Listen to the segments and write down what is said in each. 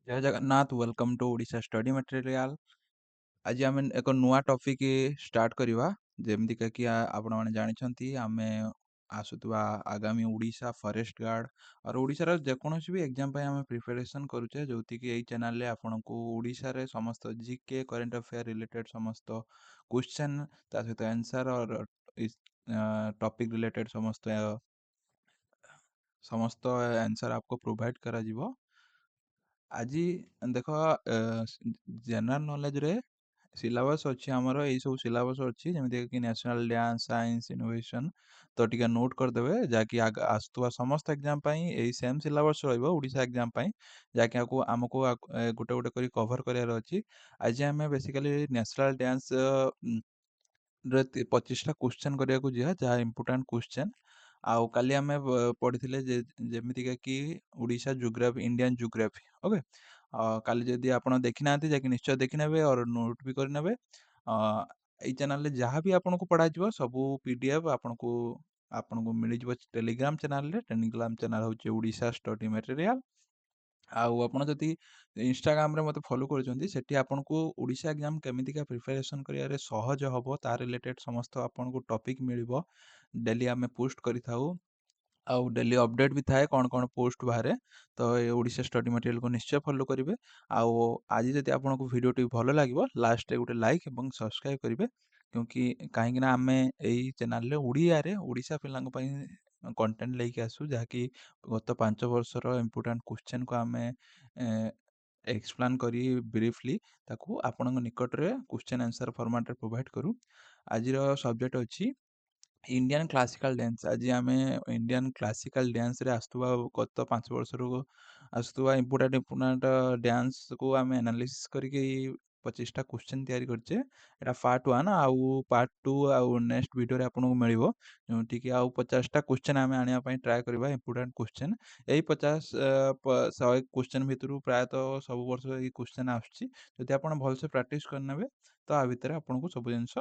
Jay Jagannath welcome to Odisha study material. ଆଜି ଆମେ ଏକ ନୂଆ ଟପିକ୍ ଷ୍ଟାର୍ଟ କରିବା। ଯେମିତିକା କି ଆପଣମାନେ ଜାଣିଛନ୍ତି ଆମେ ଆସୁଥିବା ଆଗାମୀ ଓଡ଼ିଶା ଫରେଷ୍ଟ ଗାର୍ଡ଼ ଆଉ ଓଡ଼ିଶାର ଯେକୌଣସି ବି ଏକ୍ଜାମ ପାଇଁ ଆମେ ପ୍ରିପାରେସନ୍ କରୁଛେ, ଯେଉଁଥିକି ଏଇ ଚ୍ୟାନେଲରେ ଆପଣଙ୍କୁ ଓଡ଼ିଶାରେ ସମସ୍ତ ଜିକେ କରେଣ୍ଟ ଆଫେୟାର ରିଲେଟେଡ୍ ସମସ୍ତ କ୍ୱେଶ୍ଚନ୍ ତା ସହିତ ଆନ୍ସର और ଟପିକ୍ ରିଲେଟେଡ୍ ସମସ୍ତ ଆନ୍ସର आपको ପ୍ରୋଭାଇଡ୍ କରାଯିବ। ଆଜି ଦେଖ ଜେନେରାଲ ନଲେଜରେ ସିଲାବସ୍ ଅଛି ଆମର, ଏଇ ସବୁ ସିଲାବସ୍ ଅଛି ଯେମିତିକି ନ୍ୟାସନାଲ ଡ୍ୟାନ୍ସ, ସାଇନ୍ସ, ଇନୋଭେସନ୍। ତ ଟିକେ ନୋଟ୍ କରିଦେବେ, ଯାହାକି ଆସୁଥିବା ସମସ୍ତ ଏକ୍ଜାମ ପାଇଁ ଏଇ ସେମ୍ ସିଲାବସ୍ ରହିବ ଓଡ଼ିଶା ଏକ୍ଜାମ ପାଇଁ, ଯାହାକି ଆମକୁ ଗୋଟେ ଗୋଟେ କରି କଭର୍ କରିବାର ଅଛି। ଆଜି ଆମେ ବେସିକାଲି ନ୍ୟାସନାଲ ଡ୍ୟାନ୍ସ ରେ 25ଟା କ୍ୱେଶ୍ଚନ୍ କରିବାକୁ ଯିବା, ଯାହା ଇମ୍ପୋର୍ଟାଣ୍ଟ କ୍ୱେଶ୍ଚନ୍। ଆଉ କାଲି ଆମେ ପଢ଼ିଥିଲେ ଯେମିତିକା କି Odisha geography, Indian geography. Okay, କାଲି ଯଦି ଆପଣ ଦେଖିନାହାନ୍ତି ଯାଇକି ନିଶ୍ଚୟ ଦେଖିନେବେ और ନୋଟ୍ ବି କରିନେବେ। ଏଇ ଚ୍ୟାନେଲରେ ଯାହା ବି ଆପଣଙ୍କୁ ପଢ଼ାଯିବ ସବୁ PDF ଆପଣଙ୍କୁ ମିଳିଯିବ ଟେଲିଗ୍ରାମ ଚ୍ୟାନେଲରେ। ଟେଲିଗ୍ରାମ ଚ୍ୟାନେଲ ହେଉଛି ଓଡ଼ିଶା ଷ୍ଟଡି ମେଟେରିଆଲ। ଆଉ ଆପଣ ଯଦି ଇନଷ୍ଟାଗ୍ରାମରେ ମୋତେ ଫଲୋ କରୁଛନ୍ତି, ସେଠି ଆପଣଙ୍କୁ ଓଡ଼ିଶା ଏକ୍ଜାମ କେମିତିକା ପ୍ରିପାରେସନ୍ କରିବାରେ ସହଜ ହେବ ତା ରିଲେଟେଡ୍ ସମସ୍ତ ଆପଣଙ୍କୁ ଟପିକ୍ ମିଳିବ। ଡେଲି ଆମେ ପୋଷ୍ଟ କରିଥାଉ ଆଉ ଡେଲି ଅପଡେଟ୍ ବି ଥାଏ କ'ଣ କ'ଣ ପୋଷ୍ଟ ବାହାରେ। ତ ଏ ଓଡ଼ିଶା ଷ୍ଟଡି ମେଟେରିଆଲକୁ ନିଶ୍ଚୟ ଫଲୋ କରିବେ। ଆଉ ଆଜି ଯଦି ଆପଣଙ୍କୁ ଭିଡ଼ିଓଟି ଭଲ ଲାଗିବ, ଲାଷ୍ଟରେ ଗୋଟେ ଲାଇକ୍ ଏବଂ ସବସ୍କ୍ରାଇବ୍ କରିବେ। କାହିଁକିନା ଆମେ ଏଇ ଚ୍ୟାନେଲରେ ଓଡ଼ିଆରେ ଓଡ଼ିଶା ପିଲାଙ୍କ ପାଇଁ କଣ୍ଟେଣ୍ଟ ନେଇକି ଆସୁ, ଯାହାକି ଗତ 5 ବର୍ଷର ଇମ୍ପୋର୍ଟାଣ୍ଟ କ୍ୱେଶ୍ଚନ୍କୁ ଆମେ ଏକ୍ସପ୍ଲେନ୍ କରି ବ୍ରିଫଲି ତାକୁ ଆପଣଙ୍କ ନିକଟରେ କ୍ୱେଶ୍ଚନ୍ ଆନ୍ସର ଫର୍ମାଟରେ ପ୍ରୋଭାଇଡ଼ କରୁ। ଆଜିର ସବଜେକ୍ଟ ଅଛି इंडियन क्लासिकल डांस। आज आम इंडियन क्लासिकल डांस रे आसुवा गत 5 वर्षर आसुवा इम्पोर्टाट इम्पोर्टाट डांस को आम एनालिसिस करके 25टा क्वेश्चन तैयारी करछे। एटा पार्ट 1 आउ पार्ट 2 आउ नेक्स्ट वीडियो रे आपनको मिलिबो, जोंटी कि आउ 50टा क्वेश्चन आम आनिया पई ट्राई करबा। इम्पोर्टाट क्वेश्चन एई 50 100 क्वेश्चन भितरु प्रायतः सब वर्ष एई क्वेश्चन आछी। जदि आपण भलसे प्रैक्टिस करनेबे तो आ भितर आपनको सब जिंस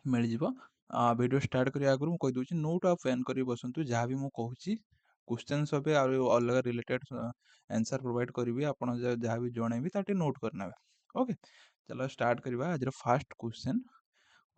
मिलଯିବ। वीडियो स्टार्ट करिया आगु मु कहि दउछि, नोट ऑफ पेन करी बसंतु। जहाँ भी मु कहूछि क्वेश्चन सबे और अलग रिलेटेड आंसर प्रोवाइड करिवि, आपण जहाँ भी जणेबी ताटे नोट करनेबे। ओके, चलो स्टार्ट करिवा। आज first question,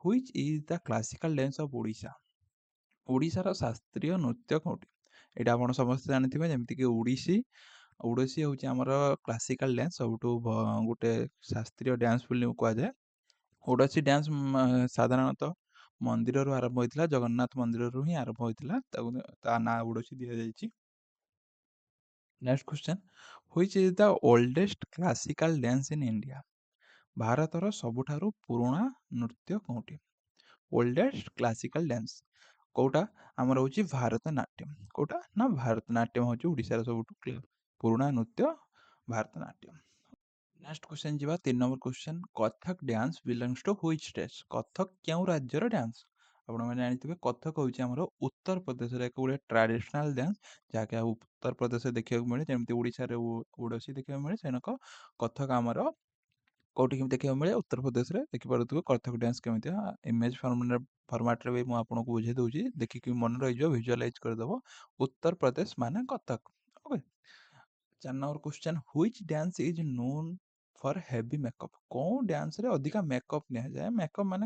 which is the classical dance of Odisha? ओडिशार शास्त्रीय नृत्य कोउटी? एटा आपण समस्त जानिथिबे, जेमति कि ओडिसी। ओडिसी होछि हमर क्लासिकल डांस, सबटु गोटे शास्त्रीय डांस बोली कुआ जाय। ओडिसी डांस साधारणतः मंदिर आरंभ होता, जगन्नाथ मंदिर ही आरंभ होता, ता ना ओडिसी दिया जाइछि। Next question, which is the oldest classical dance in India? भारतर सबुठारु पुराना नृत्य कोउटी? ओल्डेस्ट क्लासिकल डांस कोटा आमर होछि भारतनाट्यम। कोटा ना भारतनाट्यम होछि ओडिसा सबुठु पुराना नृत्य, Bharatanatyam. Next question Jiva 3 number question, Kathak dance belongs to which state? Kathak क्यों राज्यर डांस? आपण माने जानिथिबे कथक होछि हमर उत्तर प्रदेश रे एक गुडे ट्रेडिशनल डांस, जाके उत्तर प्रदेश देखिया मिले। जेमति ओडिसा रे ओडिसी देखिया मिले, सेनक कथक हमर कोठी कि देखिया मिले उत्तर प्रदेश रे। देखि पारुथबे कथक डांस केमितिया। इमेज फॉर्मेट रे भी मु आपनको बुझे दउछि, देखि कि मन रहि जो, विजुअलाइज कर दबो। उत्तर प्रदेश माने Kathak. Okay, 4 number question, which dance is known for heavy makeup? कौन डांस रे अधिका मेकअप ने जाए? मेकअप माने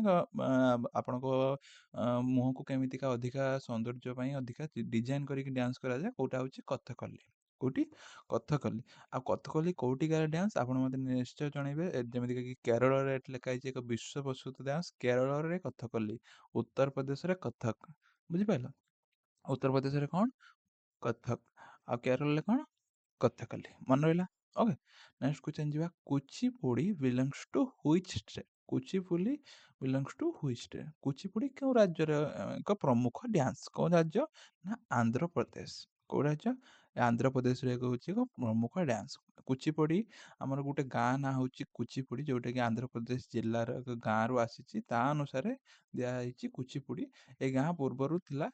आपनको मुह को केमितिका अधिका सौंदर्य पई अधिका डिजाइन करिक डांस करा जाए, कोटा होची कथकली। कोटी कथकली। आ कथकली कोटिकार डांस आपण मते निश्चय जणैबे। जेमिति कि केरल रे लेखा एक विश्व प्रसिद्ध डांस केरल रे कथकली, उत्तर प्रदेश रे कथक। बुझि पाइलो? उत्तर प्रदेश रे कोन? कथक। आ केरल रे कोन? कथकली। मन रहिला? Okay, next question Jiva, Kuchipudi belongs to which state? Kuchipudi belongs to which state? Kuchipudi क्यों राज्य रे एक प्रमुख डांस? को राज्य ना आंध्र प्रदेश। को राज्य? आंध्र प्रदेश रे होची एक प्रमुख डांस। कुचिपुड़ी हमर गुटे गाँ ना होची कुचिपुड़ी, जोटा कि आंध्र प्रदेश जिल्ला रो एक गाँ रो आसीची। ता अनुसार दिया होईची कुचिपुड़ी। ए गाँ पूर्वरु थिला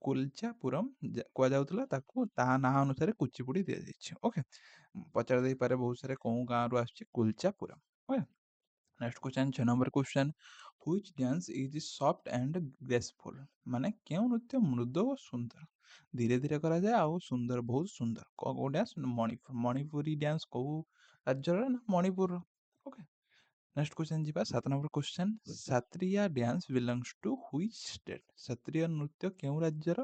कुलचापुरम कुआ जाउतला, ताकू ता ना अनुसार कुचिपुड़ी दिया जाइछि। ओके, पचार देई पारे बहुत सारे कोउ गाँ रो आछि कुलचापुरम। Okay, next question 6 number question, which dance is soft and graceful? माने केउ नृत्य मृदु और सुंदर? ଧୀରେ ଧୀରେ କରାଯାଏ ଆଉ ସୁନ୍ଦର, ବହୁତ ସୁନ୍ଦର। କୋଉ ଡ୍ୟାନ୍ସ? ମଣିପୁର। ମଣିପୁରୀ ଡ୍ୟାନ୍ସ କୋଉ ରାଜ୍ୟର? ନା ମଣିପୁରର। ଓକେ, ନେକ୍ସଟ କ୍ୱେଶ୍ଚନ ଯିବା। 7 number question, Sattriya dance belongs two which state? Sattriya ନୃତ୍ୟ କେଉଁ ରାଜ୍ୟର?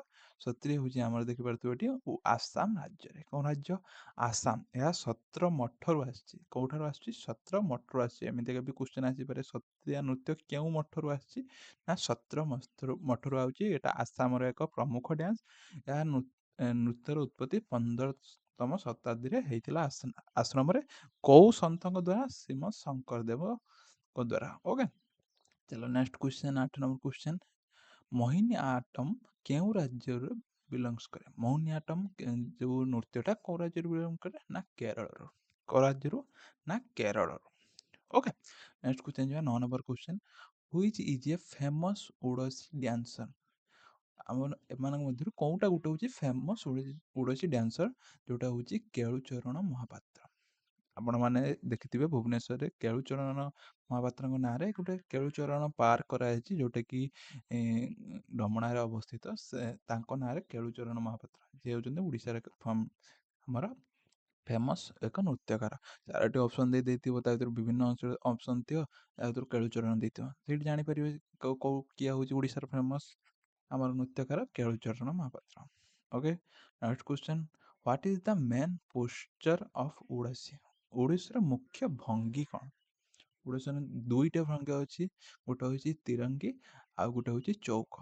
ସତ୍ରିୟ ହେଉଛି ଆମର ଦେଖିପାରୁଥିବ ଏଠି ଆସାମ ରାଜ୍ୟରେ। କେଉଁ ରାଜ୍ୟ? ଆସାମ। ଏହା ସତ୍ର ମଠରୁ ଆସିଛି। କୋଉଠାରୁ ଆସିଛି? ସତ୍ର ମଠରୁ ଆସିଛି। ଏମିତିକା ବି କ୍ୱେଶ୍ଚନ ଆସିପାରେ, ସତ୍ରିୟା ନୃତ୍ୟ କେଉଁ ମଠରୁ ଆସିଛି? ନା ସତ୍ର ମଠରୁ ଆଉଛି। ଏଟା ଆସାମର ଏକ ପ୍ରମୁଖ ଡ୍ୟାନ୍ସ। ଏହା ନୃତ୍ୟର ଉତ୍ପତ୍ତି 15ତମ ଶତାବ୍ଦୀରେ ହେଇଥିଲା ଆଶ୍ରମରେ। କୋଉ ସନ୍ତଙ୍କ ଦ୍ଵାରା? ଶ୍ରୀମଦ ଶଙ୍କର ଦେବଙ୍କ ଦ୍ଵାରା। ଓକେ, ଚलो next question, 8 number question, Mohiniattam କେଉଁ ରାଜ୍ୟରୁ ବିଲଙ୍ଗସ୍ କରେ? ମୋହିନୀ ଆଟମ ଯୋଉ ନୃତ୍ୟଟା କୋଉ ରାଜ୍ୟରୁ ବିଲଙ୍ଗ କରେ? ନା କେରଳରୁ। କୋଉ ରାଜ୍ୟରୁ? ନା କେରଳରୁ। ଓକେ, ନେକ୍ସଟ କ୍ୱେଶ୍ଚନ ଯିବା। 9 number question, which is a famous Odissi dancer? ଆମର ଏମାନଙ୍କ ମଧ୍ୟରୁ କୋଉଟା ଗୋଟେ ହେଉଛି ଫେମସ୍ ଓଡ଼ିଶୀ ଡ୍ୟାନ୍ସର, ଯୋଉଟା ହେଉଛି କେଳୁଚରଣ ମହାପାତ୍ର। ଆପଣମାନେ ଦେଖିଥିବେ ଭୁବନେଶ୍ୱରରେ କେଳୁଚରଣ ମହାପାତ୍ରଙ୍କ ନାଁରେ ଗୋଟେ କେଳୁଚରଣ ପାର୍କ କରାଯାଇଛି, ଯୋଉଟାକି ଢମଣାରେ ଅବସ୍ଥିତ। ସେ ତାଙ୍କ ନାଁରେ କେଳୁଚରଣ ମହାପାତ୍ର, ଯିଏ ହେଉଛନ୍ତି ଓଡ଼ିଶାର ଆମର ଫେମସ୍ ଏକ ନୃତ୍ୟକାର। 4ଟି ଅପସନ୍ ଦେଇଥିବ, ତା ଭିତରୁ ବିଭିନ୍ନ ଅପସନ୍ ଥିବ, ତା ଭିତରୁ କେଳୁଚରଣ ଦେଇଥିବ। ସେଇଠି ଜାଣିପାରିବେ କିଏ ହେଉଛି ଓଡ଼ିଶାର ଫେମସ୍ ଆମର ନୃତ୍ୟକାର? Kelucharan Mohapatra. Okay, next question, what is the main posture of Odissi? ଓଡ଼ିଶୀର ମୁଖ୍ୟ ଭଙ୍ଗୀ କ'ଣ? ଓଡ଼ିଶାର 2ଟା ଭଙ୍ଗୀ ଅଛି, ଗୋଟେ ହେଉଛି ତିରଙ୍ଗୀ ଆଉ ଗୋଟେ ହେଉଛି ଚୌକ।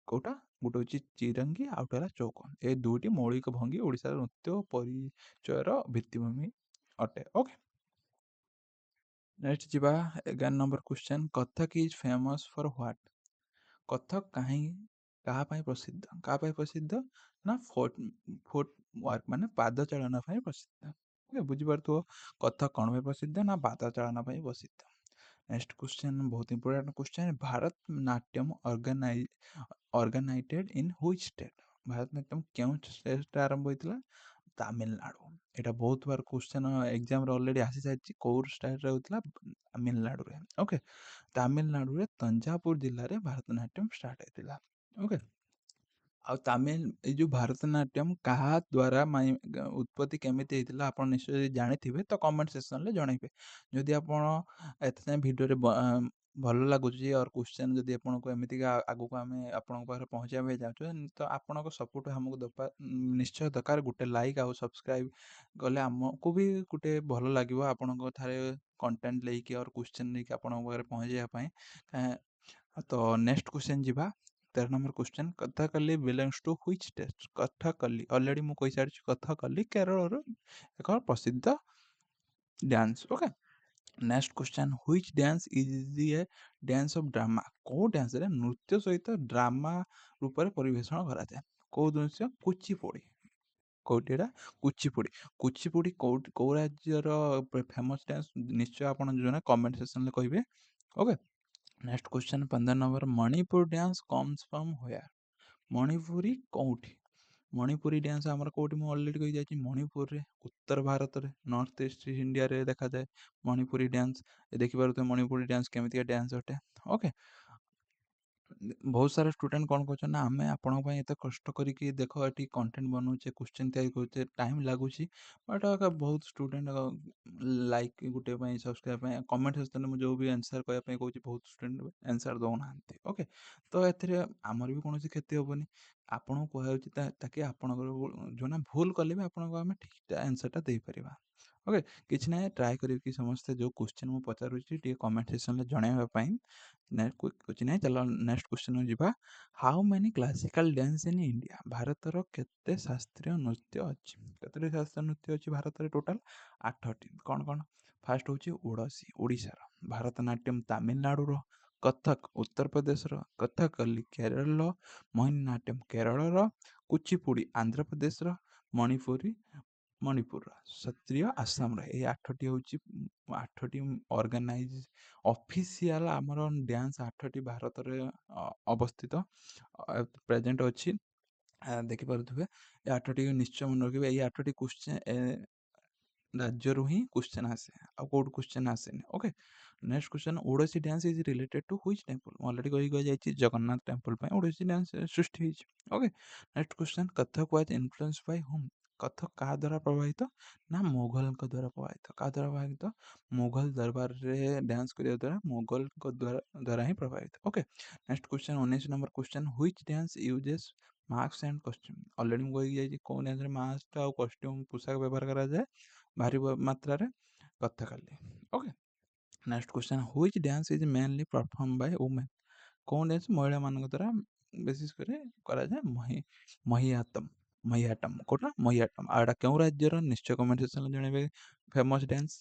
କୋଉଟା? ଗୋଟେ ହେଉଛି ଚିରଙ୍ଗୀ ଆଉ ଗୋଟେ ହେଲା ଚୌକ। ଏ 2ଟି ମୌଳିକ ଭଙ୍ଗୀ ଓଡ଼ିଶାର ନୃତ୍ୟ ପରିଚୟର ଭିତ୍ତିଭୂମି ଅଟେ। ଓକେ, ନେକ୍ସଟ ଯିବା। 11 number question, Kathak is famous for what? Kathak କାହା ପାଇଁ ପ୍ରସିଦ୍ଧ? କାହା ପାଇଁ ପ୍ରସିଦ୍ଧ? ନା ଫୁଟ୍ ୱାର୍କ, ମାନେ ପାଦ ଚାଳନା ପାଇଁ ପ୍ରସିଦ୍ଧ। ବୁଝିପାରୁଥିବ କଥକ କ'ଣ ପାଇଁ ପ୍ରସିଦ୍ଧ? ନା ପାଦ ଚାଳନା ପାଇଁ ପ୍ରସିଦ୍ଧ। ନେକ୍ସଟ କ୍ୱେଶ୍ଚନ, ବହୁତ important question, Bharatanatyam originated in which state? Bharatanatyam କେଉଁ ଷ୍ଟେଟ୍ରେ ଆରମ୍ଭ ହେଇଥିଲା? ତାମିଲନାଡୁ। ଏଇଟା ବହୁତ ବାର କ୍ୱେଶ୍ଚନ ଏକ୍ଜାମରେ ଅଲରେଡି ଆସିସାରିଛି। କୋଉ ଷ୍ଟେଟ୍ରେ ହେଉଥିଲା? ତାମିଲନାଡୁରେ। ଓକେ, ତାମିଲନାଡୁରେ ତଞ୍ଜାପୁର ଜିଲ୍ଲାରେ ଭାରତନାଟ୍ୟମ ଷ୍ଟାର୍ଟ ହେଇଥିଲା। ଓକେ, ଆଉ ଏଇ ଯୋଉ ଭାରତନାଟ୍ୟମ କାହା ଦ୍ୱାରା ଉତ୍ପତ୍ତି କେମିତି ହେଇଥିଲା ଆପଣ ନିଶ୍ଚୟ ଯଦି ଜାଣିଥିବେ ତ କମେଣ୍ଟ ସେକ୍ସନରେ ଜଣେଇବେ। ଯଦି ଆପଣ ଏତେ ଯାଏଁ ଭିଡ଼ିଓରେ ଭଲ ଲାଗୁଛି ଆଉ କ୍ୱେଶ୍ଚନ ଯଦି ଆପଣଙ୍କୁ ଏମିତିକା ଆଗକୁ ଆମେ ଆପଣଙ୍କ ପାଖରେ ପହଞ୍ଚାଇବା ପାଇଁ ଚାହୁଁଛୁ, ତ ଆପଣଙ୍କ ସପୋର୍ଟ ଆମକୁ ନିଶ୍ଚୟ ଦରକାର। ଗୋଟେ ଲାଇକ୍ ଆଉ ସବସ୍କ୍ରାଇବ କଲେ ଆମକୁ ବି ଗୋଟେ ଭଲ ଲାଗିବ ଆପଣଙ୍କ ଠାରେ କଣ୍ଟେଣ୍ଟ ନେଇକି ଆଉ କ୍ୱେଶ୍ଚନ ନେଇକି ଆପଣଙ୍କ ପାଖରେ ପହଞ୍ଚାଇବା ପାଇଁ। ତ ନେକ୍ସଟ କ୍ୱେଶ୍ଚନ ଯିବା। 13 number question, Kathakali belongs two which state? Kathakali already ମୁଁ କହିସାରିଛି, କଥକଲି କେରଳର ଏକ ପ୍ରସିଦ୍ଧ dance. Okay, next question, which dance is a dance of drama? କୋଉ ଡ୍ୟାନ୍ସରେ ନୃତ୍ୟ ସହିତ ଡ୍ରାମା ରୂପରେ ପରିବେଷଣ କରାଯାଏ? କୋଉ ଦୃଶ୍ୟ? କୁଚିପୁଡ଼ି। କୋଉଠି ଏଟା? କୁଚିପୁଡ଼ି। କୁଚିପୁଡ଼ି କୋଉ ରାଜ୍ୟର ଫେମସ୍ ଡ୍ୟାନ୍ସ? ନିଶ୍ଚୟ ଆପଣ ଜଣେ କମେଣ୍ଟ ସେକ୍ସନରେ କହିବେ। Okay, next question 15 number, Manipur dance comes from where? Manipuri କୋଉଠି? ମଣିପୁରୀ ଡ୍ୟାନ୍ସ ଆମର କୋଉଠି? ମୁଁ ଅଲରେଡି କହିଯାଇଛି ମଣିପୁରରେ, ଉତ୍ତର ଭାରତରେ, ନର୍ଥ ଇଷ୍ଟ ଇଣ୍ଡିଆରେ ଦେଖାଯାଏ ମଣିପୁରୀ ଡ୍ୟାନ୍ସ। ଦେଖିପାରୁଥିବେ ମଣିପୁରୀ ଡ୍ୟାନ୍ସ କେମିତିକା ଡ୍ୟାନ୍ସ ଅଟେ। ଓକେ, ବହୁତ ସାରା ଷ୍ଟୁଡେଣ୍ଟ କ'ଣ କରୁଛନ୍ତି ନା, ଆମେ ଆପଣଙ୍କ ପାଇଁ ଏତେ କଷ୍ଟ କରିକି ଦେଖ ଏଠି କଣ୍ଟେଣ୍ଟ ବନଉଛେ, କ୍ୱେଶ୍ଚନ ତିଆରି କରୁଛେ, ଟାଇମ୍ ଲାଗୁଛି, ବଟ୍ ବହୁତ ଷ୍ଟୁଡେଣ୍ଟ ଲାଇକ୍ ଗୋଟେ ପାଇଁ, ସବସ୍କ୍ରାଇବ୍ ପାଇଁ, କମେଣ୍ଟ ସେକ୍ସନରେ ମୁଁ ଯେଉଁ ବି ଆନ୍ସର କହିବା ପାଇଁ କହୁଛି ବହୁତ ଷ୍ଟୁଡେଣ୍ଟ ଆନ୍ସର ଦେଉନାହାନ୍ତି। ଓକେ, ତ ଏଥିରେ ଆମର ବି କୌଣସି କ୍ଷତି ହେବନି। ଆପଣଙ୍କୁ କୁହାଯାଉଛି ତାକି ଆପଣଙ୍କର ଯେଉଁଟା ଭୁଲ କଲେ ବି ଆପଣଙ୍କୁ ଆମେ ଠିକ୍ ଆନ୍ସରଟା ଦେଇପାରିବା। ଓକେ, କିଛି ନାହିଁ, ଟ୍ରାଏ କରିବି କି ସମସ୍ତେ ଯେଉଁ କ୍ୱେଶ୍ଚନ ମୁଁ ପଚାରୁଛି ଟିକେ କମେଣ୍ଟ ସେକ୍ସନରେ ଜଣାଇବା ପାଇଁ। କିଛି ନାହିଁ, ଚାଲ ନେକ୍ସଟ କ୍ୱେଶ୍ଚନକୁ ଯିବା। How many classical dance in India? ଭାରତର କେତେ ଶାସ୍ତ୍ରୀୟ ନୃତ୍ୟ ଅଛି? କେତୋଟି ଶାସ୍ତ୍ରୀୟ ନୃତ୍ୟ ଅଛି ଭାରତରେ? ଟୋଟାଲ 8ଟି। କ'ଣ କ'ଣ? ଫାର୍ଷ୍ଟ ହେଉଛି ଓଡ଼ିଶୀ, ଓଡ଼ିଶାର। ଭାରତନାଟ୍ୟମ ତାମିଲନାଡୁର। କଥକ ଉତ୍ତରପ୍ରଦେଶର। କଥକଲି କେରଳର। ମୋହିନୀଆଟ୍ୟମ କେରଳର। କୁଚିପୁଡ଼ି ଆନ୍ଧ୍ରପ୍ରଦେଶର। ମଣିପୁରର। ସତ୍ରିୟ ଆସାମର। ଏଇ 8ଟି ହେଉଛି 8ଟି ଅର୍ଗାନାଇଜ ଅଫିସିଆଲ ଆମର ଡ୍ୟାନ୍ସ। 8ଟି ଭାରତରେ ଅବସ୍ଥିତ ପ୍ରେଜେଣ୍ଟ ଅଛି। ଦେଖିପାରୁଥିବେ ଏ 8ଟି ନିଶ୍ଚୟ ମନେ ରଖିବେ। ଏଇ 8ଟି राज्यରୁ ହିଁ क्वेश्चन आसे ଆଉ କୋଉଠୁ क्वेश्चन आसेନି। Okay next question Odissi dance is related to which temple already कहि जाइछि जगन्नाथ टेंपल पे ओडिसी डांस सृष्टि होइछि। Okay next question Kathak was influence by whom Kathak कहा द्वारा प्रभावित ना मुगल द्वारा प्रभावित कहा द्वारा प्रभावित मुगल दरबार रे डांस करिया द्वारा मुगल को द्वारा ही प्रभावित। Okay next question 19 number question which dance uses mask and costume already मुझे कहि जाइछि कोन डांस रे मास्क और कॉस्ट्यूम पोशाक व्यवहार करा जाए भारी मात्रा रे Kathakali. Okay next question which dance is mainly perform by women कौन डांस महिला मान द्वारा विशेष करे करा जाए महियातम महियाटम कोटा महियाटम आड़ा क्यों राज्यर निश्चय कमेंट सेक्शन जनइबे famous dance.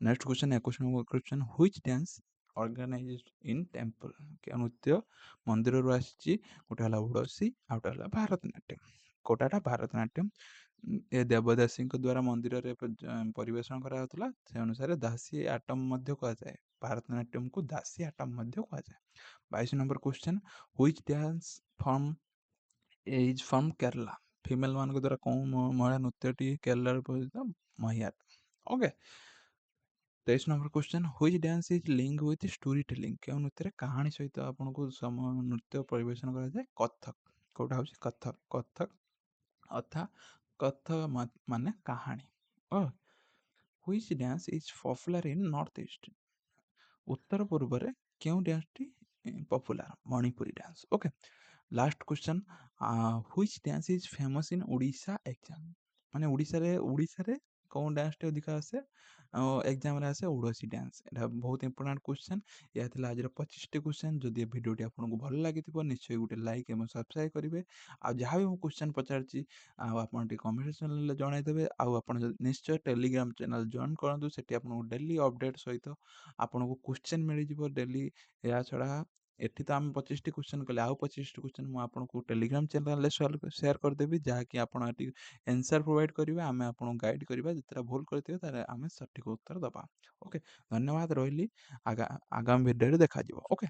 Next question 21 number question which dance organized in temple के नृत्य मंदिर रु आसी गोटे हला ओडिसी आ गोटे हला भारतनाट्यम कोटाटा भारतनाट्यम ए देवदासी द्वारा मंदिर रे परिवेषण करा होतला से अनुसार दासी आटम मध्य कहा जाए भारतनाट्यम को दासी आटम मध्य कहा जाए। 22 number question which dance form is from Kerala female मान द्वारा कौन महिला नृत्यटी केरला रे प्रसिद्ध महियाट्टम। Okay 23 number question which dance is link with story telling नृत्य कहानी सहित आपको नृत्य परिवेषण करा जाए कथक कोटा होची कथक कथक अथा कथक माने कहानी। ओ which dance is popular in north east उत्तर पूर्व रे केउं डांस टी popular Manipuri dance. Okay last question which dance is famous in Odisha exam माने ओडिशा रे कौन डांस टे अधिक आसे एग्जाम रे आसे ओडिसी डांस एटा बहुत इंपोर्टेंट क्वेश्चन या थिला आज 25 टी क्वेश्चन जदि वीडियो टी आपको भल लागिथिबो निश्चय गुटे लाइक एवं सब्सक्राइब करिवे आ जहां भी मो क्वेश्चन पचारची आ आपण टी कमेंट सेक्शन रे जणाइ देबे आ आपण निश्चय टेलीग्राम चैनल जॉइन करंतु सेठी आपन डेली अपडेट सहित आपन को क्वेश्चन मिल जिवो डेली या छडा एठी तो आम 25 टी क्वेश्चन कले आउ 25 टी क्वेश्चन मु आपन को टेलीग्राम चैनल रे शेयर कर देबी जहा कि आपण एटी आंसर प्रोवाइड करिवे आमे आपन गाइड करिवा जतरा भूल करथिबे तारे आमे सठिक उत्तर दबा। ओके धन्यवाद रहिली आगामी वीडियो रे देखा जिवो। ओके।